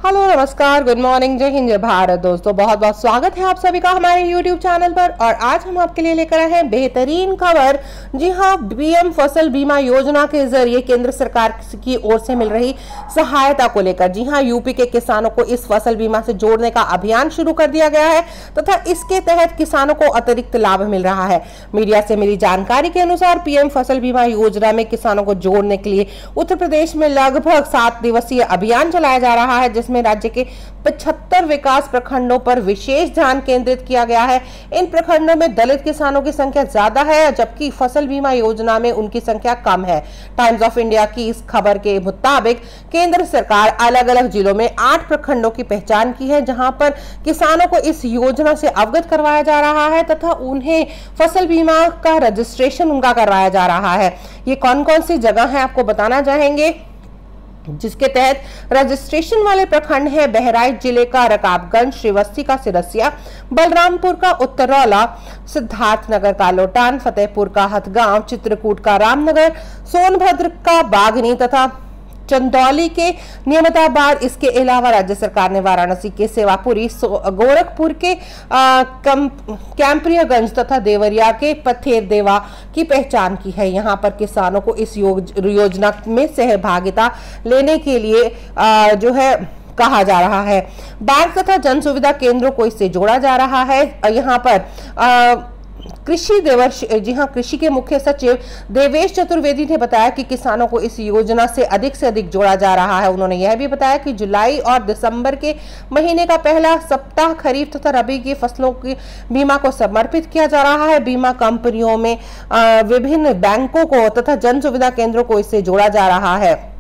Hello नमस्कार, good morning, जय हिंद, जय भारत। दोस्तों बहुत बहुत स्वागत है आप सभी का हमारे YouTube चैनल पर। और आज हम आपके लिए लेकर आए हैं बेहतरीन खबर। जी हाँ, पीएम फसल बीमा योजना के जरिए केंद्र सरकार की ओर से मिल रही सहायता को लेकर। जी हाँ, यूपी के किसानों को इस फसल बीमा से जोड़ने का अभियान शुरू कर दिया गया है तथा इसके तहत किसानों को अतिरिक्त लाभ मिल रहा है। मीडिया से मिली जानकारी के अनुसार पीएम फसल बीमा योजना में किसानों को जोड़ने के लिए उत्तर प्रदेश में लगभग 7 दिवसीय अभियान चलाया जा रहा है, जिसमें राज्य के 75 विकास प्रखंडों पर विशेष ध्यान केंद्रित किया गया है। इन प्रखंडों में दलित किसानों की संख्या ज्यादा है, जबकि फसल बीमा योजना में उनकी संख्या कम है। टाइम्स ऑफ इंडिया की इस खबर के मुताबिक केंद्र सरकार अलग अलग जिलों में 8 प्रखंडों की पहचान की है, जहां पर किसानों को इस योजना से अवगत करवाया जा रहा है तथा उन्हें फसल बीमा का रजिस्ट्रेशन उनका करवाया जा रहा है। ये कौन कौन सी जगह है आपको बताना चाहेंगे, जिसके तहत रजिस्ट्रेशन वाले प्रखंड है बहराइच जिले का रकाबगंज, श्रीवस्ती का सिरसिया, बलरामपुर का उत्तरौला, सिद्धार्थनगर का लोटान, फतेहपुर का हथगांव, चित्रकूट का रामनगर, सोनभद्र का बागनी तथा चंदौली के नियमताबाद। इसके अलावा राज्य सरकार ने वाराणसी के सेवापुरी, गोरखपुर के कैंप्रियागंज तथा देवरिया के पथेरदेवा की पहचान की है। यहाँ पर किसानों को इस योजना में सहभागिता लेने के लिए जो है कहा जा रहा है। बैंक तथा जन सुविधा केंद्रों को इससे जोड़ा जा रहा है। यहाँ पर कृषि के मुख्य सचिव देवेश चतुर्वेदी ने बताया कि किसानों को इस योजना से अधिक जोड़ा जा रहा है। उन्होंने यह भी बताया कि जुलाई और दिसंबर के महीने का पहला सप्ताह खरीफ तथा रबी की फसलों की बीमा को समर्पित किया जा रहा है। बीमा कंपनियों में विभिन्न बैंकों को तथा जन सुविधा केंद्रों को इससे जोड़ा जा रहा है।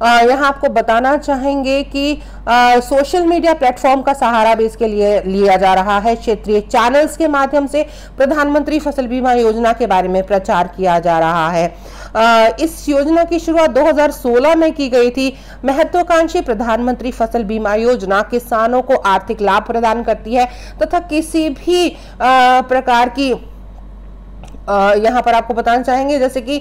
यहाँ आपको बताना चाहेंगे कि सोशल मीडिया प्लेटफॉर्म का सहारा भी इसके लिए लिया जा रहा है। क्षेत्रीय चैनल्स के माध्यम से प्रधानमंत्री फसल बीमा योजना के बारे में प्रचार किया जा रहा है। इस योजना की शुरुआत 2016 में की गई थी। महत्वाकांक्षी प्रधानमंत्री फसल बीमा योजना किसानों को आर्थिक लाभ प्रदान करती है तथा किसी भी प्रकार की यहाँ पर आपको बताना चाहेंगे जैसे कि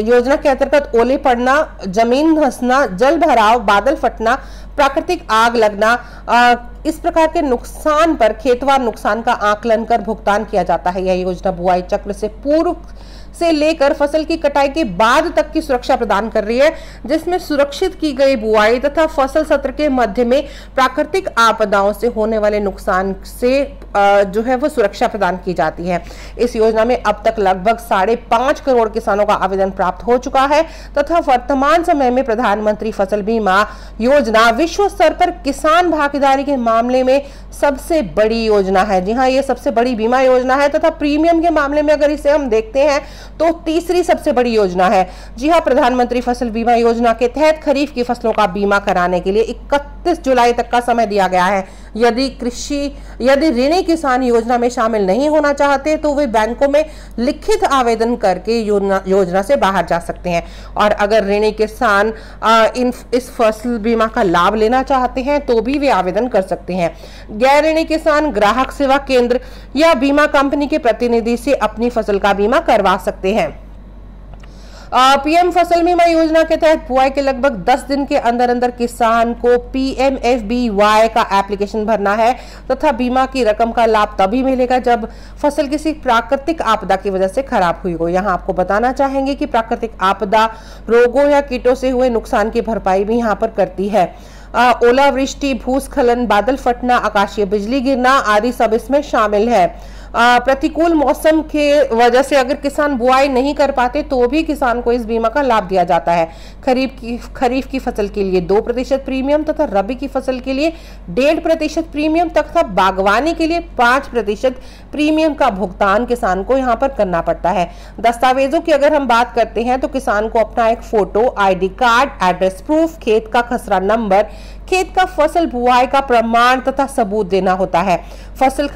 योजना के अंतर्गत ओले पड़ना, जमीन धंसना, जल भराव, बादल फटना, प्राकृतिक आग लगना, इस प्रकार के नुकसान पर खेतवार नुकसान का आकलन कर भुगतान किया जाता है। यह योजना बुआई चक्र से पूर्व से लेकर फसल की कटाई के बाद तक की सुरक्षा प्रदान कर रही है, जिसमें सुरक्षित की गई बुआई तथा फसल सत्र के मध्य में प्राकृतिक आपदाओं से होने वाले नुकसान से जो है वो सुरक्षा प्रदान की जाती है। इस योजना में अब तक लगभग 5.5 करोड़ किसानों का आवेदन प्राप्त हो चुका है तथा वर्तमान समय में प्रधानमंत्री फसल बीमा योजना विश्व स्तर पर किसान भागीदारी के मामले में सबसे बड़ी योजना है। जी हाँ, ये सबसे बड़ी बीमा योजना है तथा प्रीमियम के मामले में अगर इसे हम देखते हैं तो तीसरी सबसे बड़ी योजना है। जी हाँ, प्रधानमंत्री फसल बीमा योजना के तहत खरीफ की फसलों का बीमा कराने के लिए 31 जुलाई तक का समय दिया गया है। यदि ऋणी किसान योजना में शामिल नहीं होना चाहते तो वे बैंकों में लिखित आवेदन करके योजना से बाहर जा सकते हैं। और अगर ऋणी किसान इस फसल बीमा का लाभ लेना चाहते हैं तो भी वे आवेदन कर सकते हैं। गैर ऋणी किसान ग्राहक सेवा केंद्र या बीमा कंपनी के प्रतिनिधि से अपनी फसल का बीमा करवा सकते हैं। पीएम फसल बीमा योजना के तहत बुआई के लगभग 10 दिन के अंदर किसान को PMFBY का एप्लीकेशन भरना है तथा बीमा की रकम का लाभ तभी मिलेगा जब फसल किसी प्राकृतिक आपदा की वजह से खराब हुई हो। यहाँ आपको बताना चाहेंगे कि प्राकृतिक आपदा रोगों या कीटों से हुए नुकसान की भरपाई भी यहाँ पर करती है। ओलावृष्टि, भूस्खलन, बादल फटना, आकाशीय बिजली गिरना आदि सब इसमें शामिल है। प्रतिकूल मौसम के वजह से अगर किसान बुआई नहीं कर पाते तो भी किसान को इस बीमा का लाभ दिया जाता है। खरीफ की फसल के लिए 2% प्रीमियम तथा रबी की फसल के लिए 1.5% प्रीमियम तथा बागवानी के लिए 5% प्रीमियम का भुगतान किसान को यहाँ पर करना पड़ता है। दस्तावेजों की अगर हम बात करते हैं तो किसान को अपना एक photo, ID card, address proof, खेत का खसरा नंबर, खेत का फसल बुआई का प्रमाण तथा सबूत देना होता है। फसल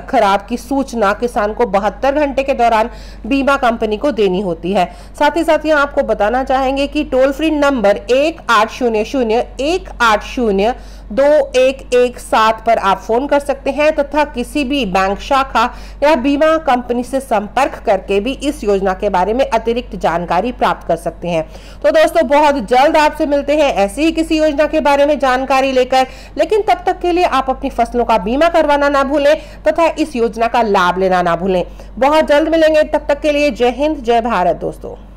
खराब की सूचना किसान को 72 घंटे के दौरान बीमा कंपनी को देनी होती है। साथ ही साथ यहाँ आपको बताना चाहेंगे कि टोल फ्री नंबर 1800 180 2117 पर आप फोन कर सकते हैं तथा किसी भी बैंक शाखा या बीमा कंपनी से संपर्क करके भी इस योजना के बारे में अतिरिक्त जानकारी प्राप्त कर सकते हैं। तो दोस्तों बहुत जल्द आपसे मिलते हैं ऐसी ही किसी योजना के बारे में जानकारी लेकर, लेकिन तब तक के लिए आप अपनी फसलों का बीमा करवाना ना भूलें तथा इस योजना का लाभ लेना ना भूलें। बहुत जल्द मिलेंगे, तब तक के लिए जय हिंद जय भारत दोस्तों।